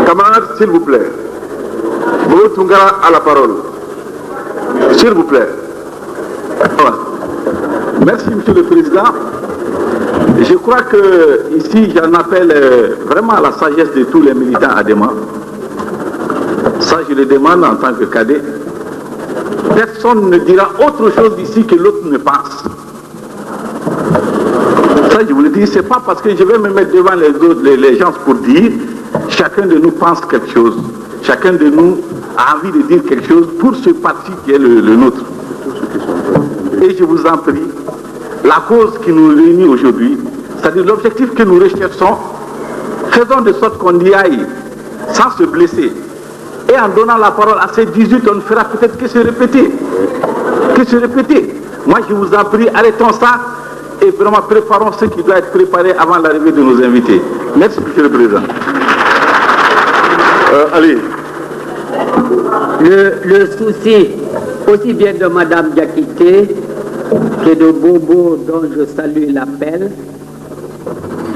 Camarades, s'il vous plaît. Vous Tungara a la parole. S'il vous plaît. Merci, Monsieur le Président. Je crois que ici, j'en appelle vraiment à la sagesse de tous les militants adhérents. Ça, je le demande en tant que cadet. Personne ne dira autre chose ici que l'autre ne pense. Ça, je vous le dis, c'est pas parce que je vais me mettre devant les gens pour dire, chacun de nous pense quelque chose. Chacun de nous a envie de dire quelque chose pour ce parti qui est le nôtre. Et je vous en prie, la cause qui nous réunit aujourd'hui, c'est-à-dire l'objectif que nous recherchons, faisons de sorte qu'on y aille sans se blesser. Et en donnant la parole à ces 18, on ne fera peut-être que se répéter. Que se répéter. Moi, je vous en prie, arrêtons ça et vraiment préparons ce qui doit être préparé avant l'arrivée de nos invités. Merci, Monsieur le Président. Allez. Le souci, aussi bien de Mme Diakité que de Bobo, dont je salue l'appel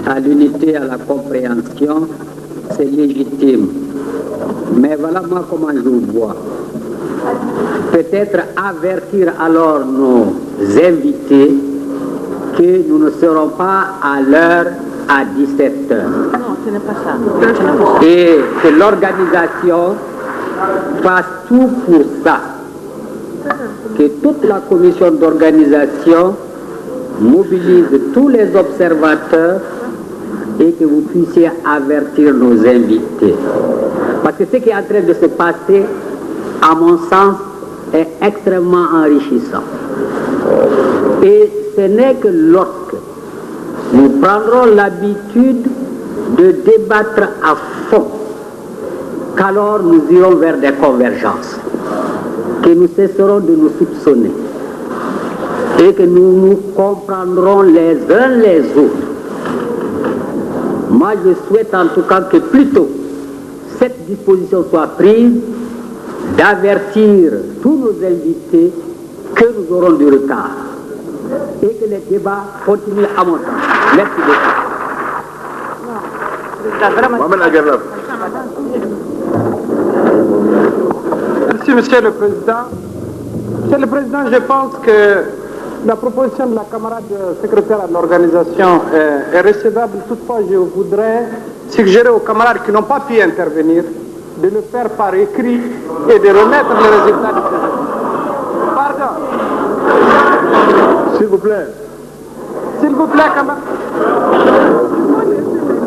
à l'unité, à la compréhension, c'est légitime. Mais voilà moi comment je vous vois. Peut-être avertir alors nos invités que nous ne serons pas à l'heure à 17h. Non, ce n'est pas ça. Et que l'organisation fasse tout pour ça. Que toute la commission d'organisation mobilise tous les observateurs et que vous puissiez avertir nos invités. Parce que ce qui est en train de se passer, à mon sens, est extrêmement enrichissant. Et ce n'est que lorsque nous prendrons l'habitude de débattre à fond qu'alors nous irons vers des convergences, que nous cesserons de nous soupçonner et que nous nous comprendrons les uns les autres. Moi, je souhaite en tout cas que plutôt cette disposition soit prise d'avertir tous nos invités que nous aurons du retard et que les débats continuent à monter. Merci beaucoup. Merci, Monsieur le Président. Monsieur le Président, je pense que la proposition de la camarade secrétaire de l'organisation est recevable. Toutefois, je voudrais suggérer aux camarades qui n'ont pas pu intervenir de le faire par écrit et de remettre les résultats du président. Pardon. S'il vous plaît. S'il vous plaît, camarade.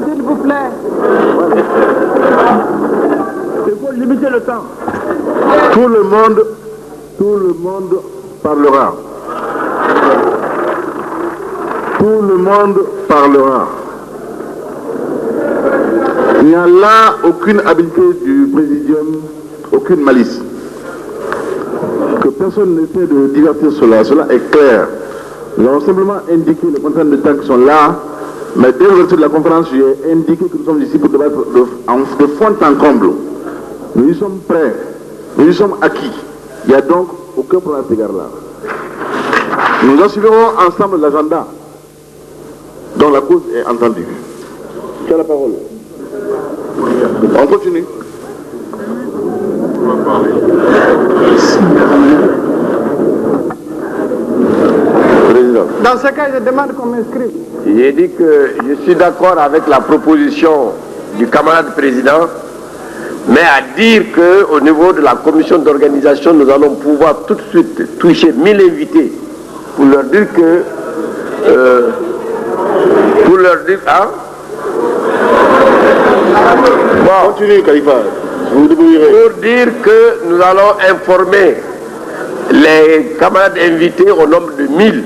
S'il vous plaît. Il faut limiter le temps. Tout le monde parlera. Tout le monde parlera. Il n'y a là aucune habileté du présidium, aucune malice. Que personne n'essaie de divertir cela est clair. Nous avons simplement indiqué les contraintes de temps qui sont là, mais dès l'ouverture de la conférence, j'ai indiqué que nous sommes ici pour débattre de fond en comble. Nous y sommes prêts, nous y sommes acquis. Il n'y a donc aucun problème à cet égard-là. Nous assurerons ensemble l'agenda dont la cause est entendue. Tu as la parole. On continue. Président. Dans ce cas, je demande qu'on m'inscrive. J'ai dit que je suis d'accord avec la proposition du camarade président, mais à dire qu'au niveau de la commission d'organisation, nous allons pouvoir tout de suite toucher 1000 invités pour leur dire que... pour leur dire... Hein? Bon. Continue, Khalifa. Vous débrouillerez. Pour dire que nous allons informer les camarades invités au nombre de 1000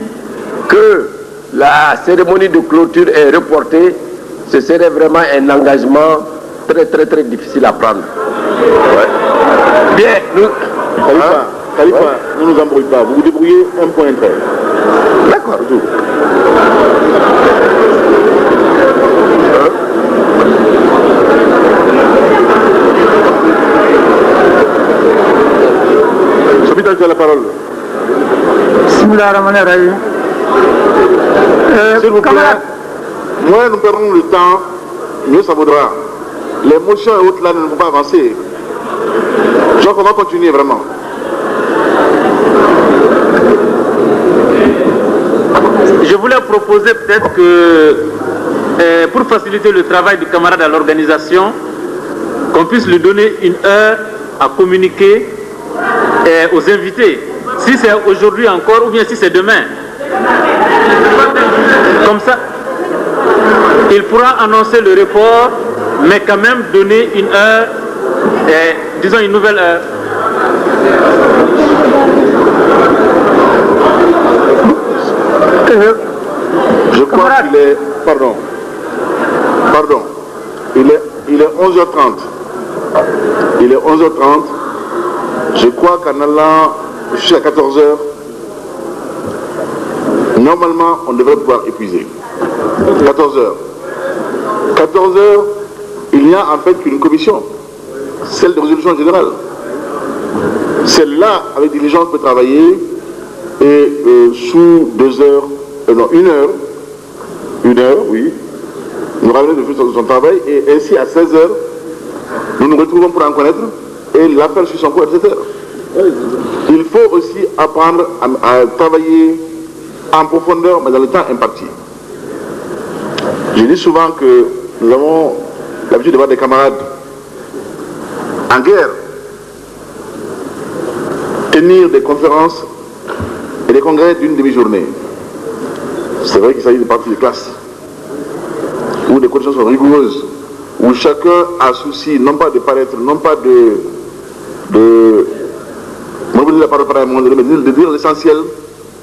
que la cérémonie de clôture est reportée, ce serait vraiment un engagement très difficile à prendre. Ouais. Bien, nous... Khalifa, ne nous embrouille pas. Vous vous débrouillez un point près. D'accord. Tu as la parole. S'il vous plaît, moins nous perdons le temps mieux ça vaudra. Les motions et autres là ne vont pas avancer. Je crois qu'on va continuer vraiment. Je voulais proposer peut-être que, pour faciliter le travail du camarade à l'organisation, qu'on puisse lui donner une heure à communiquer aux invités. Si c'est aujourd'hui encore ou bien si c'est demain. Comme ça, il pourra annoncer le report, mais quand même donner une heure, disons une nouvelle heure. Je crois qu'il est... Pardon. Il est 11h30. Il est 11h30. Je crois qu'en allant jusqu'à 14h, normalement, on devrait pouvoir épuiser. 14h. 14h, il n'y a en fait qu'une commission, celle de résolution générale. Celle-là, avec diligence, peut travailler et sous 2 heures, non, 1 heure, oui, nous ramenons de son travail et ainsi à 16h, nous nous retrouvons pour en connaître et l'affaire suit son cours, etc. Il faut aussi apprendre à travailler en profondeur, mais dans le temps imparti. Je dis souvent que nous avons l'habitude de voir des camarades en guerre tenir des conférences et des congrès d'une demi-journée. C'est vrai qu'il s'agit de parties de classe, où les conditions sont rigoureuses, où chacun a souci non pas de paraître, non pas de mobiliser la parole par un moment donné, mais de dire l'essentiel,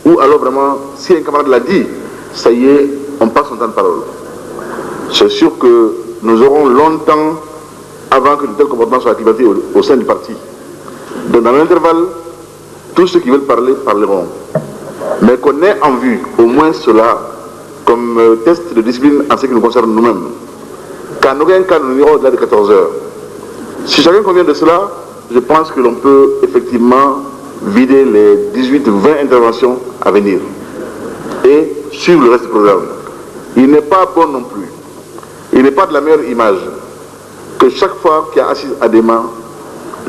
ou alors vraiment, si un camarade l'a dit, ça y est, on passe son temps de parole. C'est sûr que nous aurons longtemps avant que de tels comportements soient activatés au sein du parti. Donc dans l'intervalle, tous ceux qui veulent parler, parleront. Mais qu'on ait en vue au moins cela comme test de discipline en ce qui nous concerne nous-mêmes. Qu'en aucun cas nous n'irons au-delà de 14 heures. Si chacun convient de cela, je pense que l'on peut effectivement vider les 18-20 interventions à venir et suivre le reste du programme. Il n'est pas bon non plus. Il n'est pas de la meilleure image que chaque fois qu'il y a assise à des mains,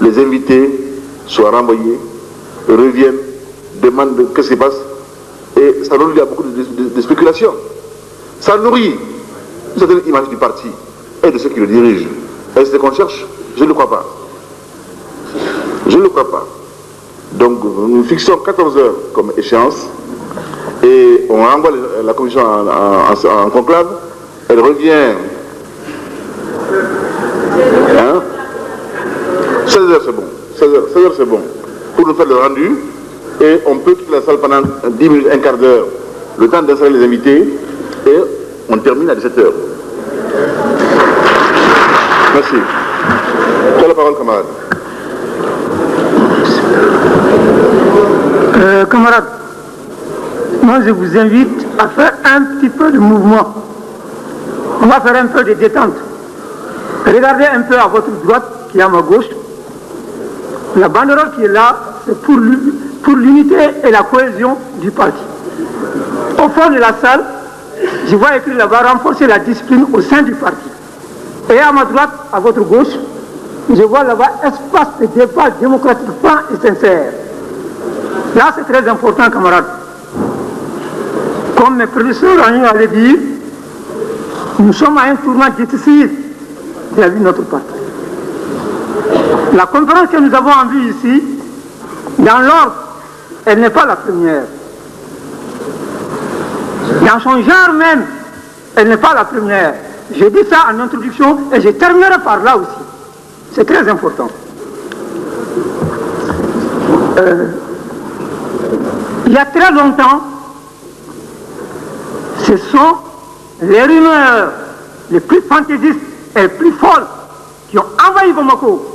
les invités soient renvoyés, reviennent, demandent qu'est-ce qui se passe, et ça nourrit beaucoup de spéculation. Ça nourrit une certaine image du parti et de ceux qui le dirigent. Est-ce ce qu'on cherche? Je ne le crois pas. Je ne le crois pas. Donc nous fixons 14 heures comme échéance et on renvoie la commission en conclave. Elle revient 16 heures c'est bon. 16 heures c'est bon. Pour nous faire le rendu, et on peut quitter la salle pendant 10 minutes, un quart d'heure, le temps d'installer les invités, et on termine à 17 heures. Merci. Tu as la parole, camarade. Camarades, moi je vous invite à faire un petit peu de mouvement. On va faire un peu de détente. Regardez un peu à votre droite, qui est à ma gauche. La banderole qui est là, c'est pour l'unité et la cohésion du parti. Au fond de la salle, je vois écrit là-bas renforcer la discipline au sein du parti. Et à ma droite, à votre gauche, je vois là-bas espace de débat démocratique franc et sincère. Là, c'est très important, camarades. Comme mes professeurs ont eu à le dire, nous sommes à un tournant décisif de la vie de notre parti. La conférence que nous avons en vue ici, dans l'ordre, elle n'est pas la première. Dans son genre même, elle n'est pas la première. Je dis ça en introduction et je terminerai par là aussi. C'est très important. Il y a très longtemps, ce sont les rumeurs les plus fantaisistes et les plus folles qui ont envahi Bamako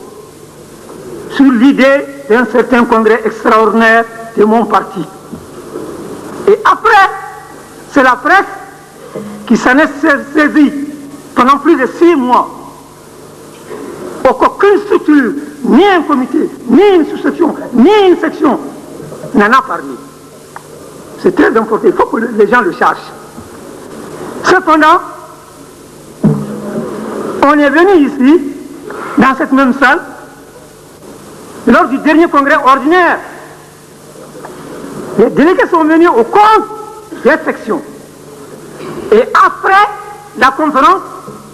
sur l'idée d'un certain congrès extraordinaire de mon parti. Et après, c'est la presse qui s'en est saisie pendant plus de 6 mois. Aucune structure, ni un comité, ni une sous-section, ni une section n'en a parlé. C'est très important, il faut que les gens le cherchent. Cependant, On est venu ici, dans cette même salle, lors du dernier congrès ordinaire. Les délégués sont venus au compte des sections. Et après la conférence,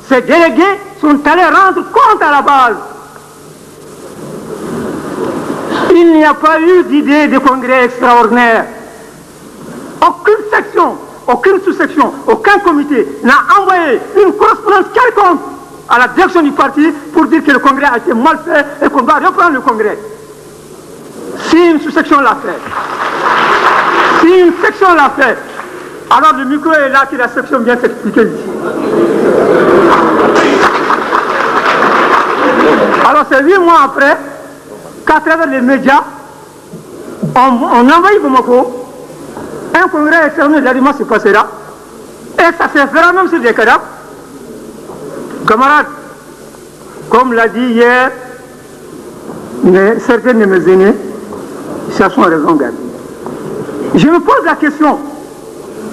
ces délégués sont allés rendre compte à la base. Il n'y a pas eu d'idée de congrès extraordinaire. Aucune section, aucune sous-section, aucun comité n'a envoyé une correspondance quelconque à la direction du parti pour dire que le congrès a été mal fait et qu'on doit reprendre le congrès. Si une sous-section l'a fait, si une section l'a fait, alors le micro est là que la section vient s'expliquer ici. Alors c'est 8 mois après qu'à travers les médias, on envoie Bamako, un congrès externe de l'aliment se passera, et ça se fera même sur des cadavres. Camarades, comme l'a dit hier, certains de mes aînés, cherchons raison garder. Je me pose la question,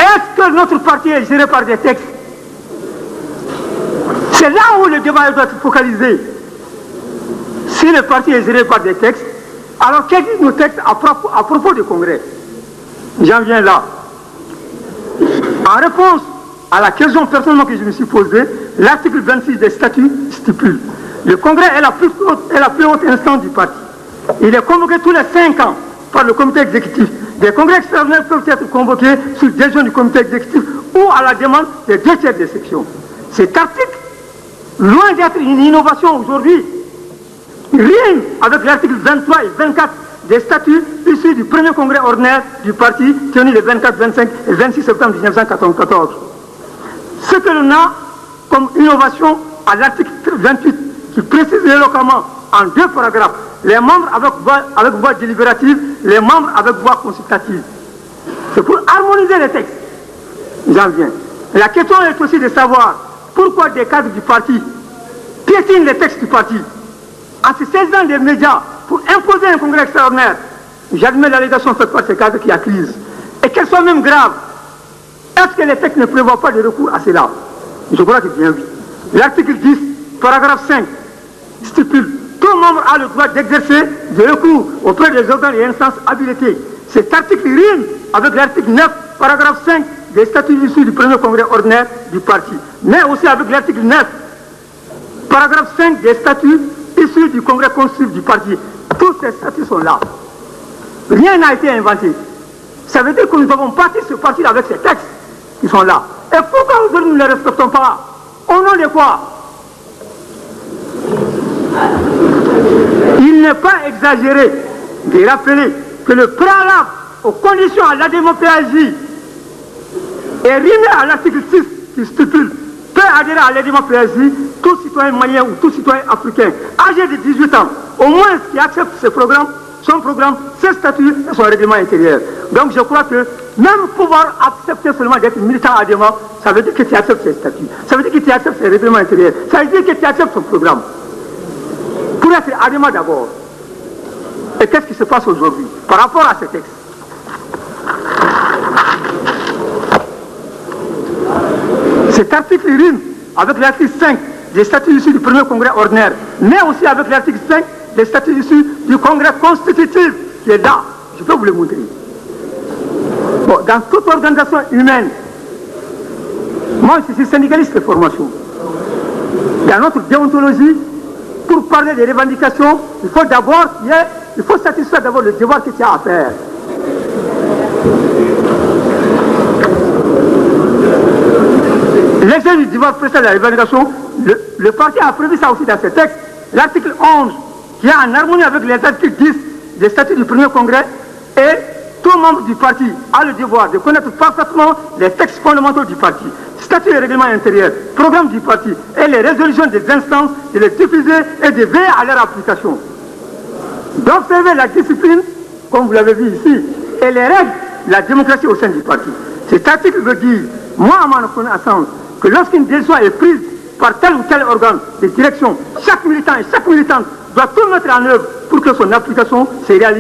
est-ce que notre parti est géré par des textes? C'est là où le débat doit être focalisé. Si le parti est géré par des textes, alors qu'est-ce que disent nos textes à propos du congrès? J'en viens là. En réponse à la question personnellement que je me suis posée, l'article 26 des statuts stipule: le congrès est la plus haute instance du parti. Il est convoqué tous les 5 ans par le comité exécutif. Des congrès extraordinaires peuvent être convoqués sur décision du comité exécutif ou à la demande des 2/3 des sections. Cet article, loin d'être une innovation aujourd'hui, rime avec l'article 23 et 24 des statuts issus du premier congrès ordinaire du parti tenu les 24, 25 et 26 septembre 1994. Ce que l'on a comme innovation à l'article 28 qui précise éloquemment en 2 paragraphes les membres avec voix délibérative, les membres avec voix consultative. C'est pour harmoniser les textes. J'en viens. La question est aussi de savoir pourquoi des cadres du parti piétinent les textes du parti en se saisissant des médias pour imposer un congrès extraordinaire. J'admets l'allégation faite par ces cadres qui a crise. Et qu'elle soit même grave, est-ce que les textes ne prévoient pas de recours à cela? Je crois que bien oui. L'article 10, paragraphe 5, stipule: tout membre a le droit d'exercer des recours auprès des organes et instances habilités. Cet article rime avec l'article 9, paragraphe 5 des statuts issus du premier congrès ordinaire du parti, mais aussi avec l'article 9, paragraphe 5 des statuts issus du congrès constitutif du parti. Tous ces statuts sont là. Rien n'a été inventé. Ça veut dire que nous avons parti ce parti avec ces textes qui sont là. Et pourquoi aujourd'hui nous ne les respectons pas? Au nom de quoi? Il n'est pas exagéré de rappeler que le préalable aux conditions à la démocratie est rimé à l'article 6 qui stipule: peut adhérer à la démocratie tout citoyen malien ou tout citoyen africain âgé de 18 ans, au moins qui accepte ce programme, son programme, ses statuts et son règlement intérieur. Donc je crois que même pouvoir accepter seulement d'être militant adhérent, ça veut dire que tu acceptes ses statuts, ça veut dire que tu acceptes ses règlements intérieurs, ça veut dire que tu acceptes son programme. Pour être adhérent d'abord. Et qu'est-ce qui se passe aujourd'hui par rapport à ces textes? Cet article rime avec l'article 5 des statuts issus du premier congrès ordinaire, mais aussi avec l'article 5 des statuts issus du congrès constitutif qui est là. Je peux vous le montrer. Bon, dans toute organisation humaine, moi je suis syndicaliste de formation. Dans notre déontologie, pour parler des revendications, il faut satisfaire d'abord le devoir que tu as à faire. L'exercice du devoir précède la revendication. Le parti a prévu ça aussi dans ses textes. L'article 11, qui est en harmonie avec les articles 10 des statuts du premier congrès, et tout membre du parti a le devoir de connaître parfaitement les textes fondamentaux du parti, statut et règlement intérieur, programme du parti et les résolutions des instances, de les diffuser et de veiller à leur application. D'observer la discipline, comme vous l'avez vu ici, et les règles de la démocratie au sein du parti. Cet article veut dire, moi à ma connaissance, que lorsqu'une décision est prise par tel ou tel organe de direction, chaque militant et chaque militante doit tout mettre en œuvre pour que son application se réalise.